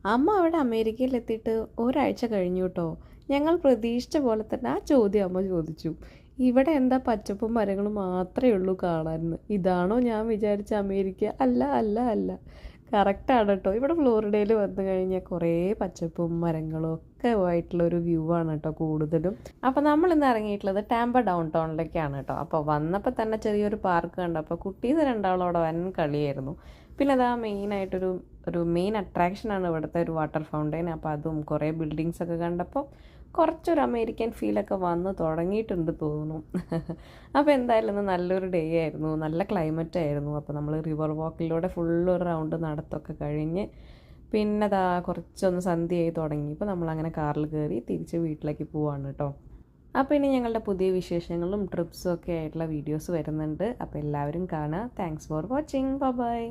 അമ്മ അവിടെ അമേരിക്കയിലെത്തിയിട്ട് ഒരാഴ്ച കഴിഞ്ഞു കേട്ടോ. ഞങ്ങൾ പ്രതീക്ഷിച്ച പോലെ തന്നെ ആ ചോദ്യം അമ്മ ചോദിച്ചു. ഇവിടെ എന്താ പച്ചപ്പും മരങ്ങളും മാത്രമേ ഉള്ളൂ കാണാനെന്ന്. ഇതാണോ ഞാൻ വിചാരിച്ച അമേരിക്ക? അല്ല അല്ല അല്ല, കറക്റ്റാണ് കേട്ടോ. ഇവിടെ ഫ്ലോറിഡയിൽ വന്നു കഴിഞ്ഞാൽ കുറേ പച്ചപ്പും മരങ്ങളും ഒക്കെ ആയിട്ടുള്ളൊരു വ്യൂ ആണ് കേട്ടോ കൂടുതലും. അപ്പോൾ നമ്മളിന്ന് ഇറങ്ങിയിട്ടുള്ളത് ടാമ്പ ഡൗൺ ടൗണിലേക്കാണ് കേട്ടോ. അപ്പോൾ വന്നപ്പോൾ തന്നെ ചെറിയൊരു പാർക്ക് കണ്ടപ്പോൾ കുട്ടീസ് രണ്ടാളും അവിടെ വൻ കളിയായിരുന്നു. പിന്നെ അതാ ഒരു മെയിൻ അട്രാക്ഷനാണ് ഇവിടുത്തെ ഒരു വാട്ടർ ഫൗണ്ടെയിൻ. അപ്പോൾ അതും കുറേ ബിൽഡിങ്സൊക്കെ കണ്ടപ്പോൾ കുറച്ചൊരു അമേരിക്കൻ ഫീലൊക്കെ വന്ന് തുടങ്ങിയിട്ടുണ്ട് തോന്നുന്നു. അപ്പോൾ എന്തായാലും ഇന്ന് നല്ലൊരു ഡേ ആയിരുന്നു, നല്ല ക്ലൈമറ്റ് ആയിരുന്നു. അപ്പോൾ നമ്മൾ റിവർ വാക്കിലൂടെ ഫുള്ളൊരു റൗണ്ട് നടത്തൊക്കെ കഴിഞ്ഞ് പിന്നെ അതാ കുറച്ചൊന്ന് സന്ധ്യയായി തുടങ്ങിയപ്പോൾ നമ്മളങ്ങനെ കാറിൽ കയറി തിരിച്ച് വീട്ടിലേക്ക് പോവാണ് കേട്ടോ. അപ്പോൾ ഇനി ഞങ്ങളുടെ പുതിയ വിശേഷങ്ങളും ട്രിപ്സും ഒക്കെ ആയിട്ടുള്ള വീഡിയോസ് വരുന്നുണ്ട്. അപ്പോൾ എല്ലാവരും കാണുക. Thanks for watching. ബൈ.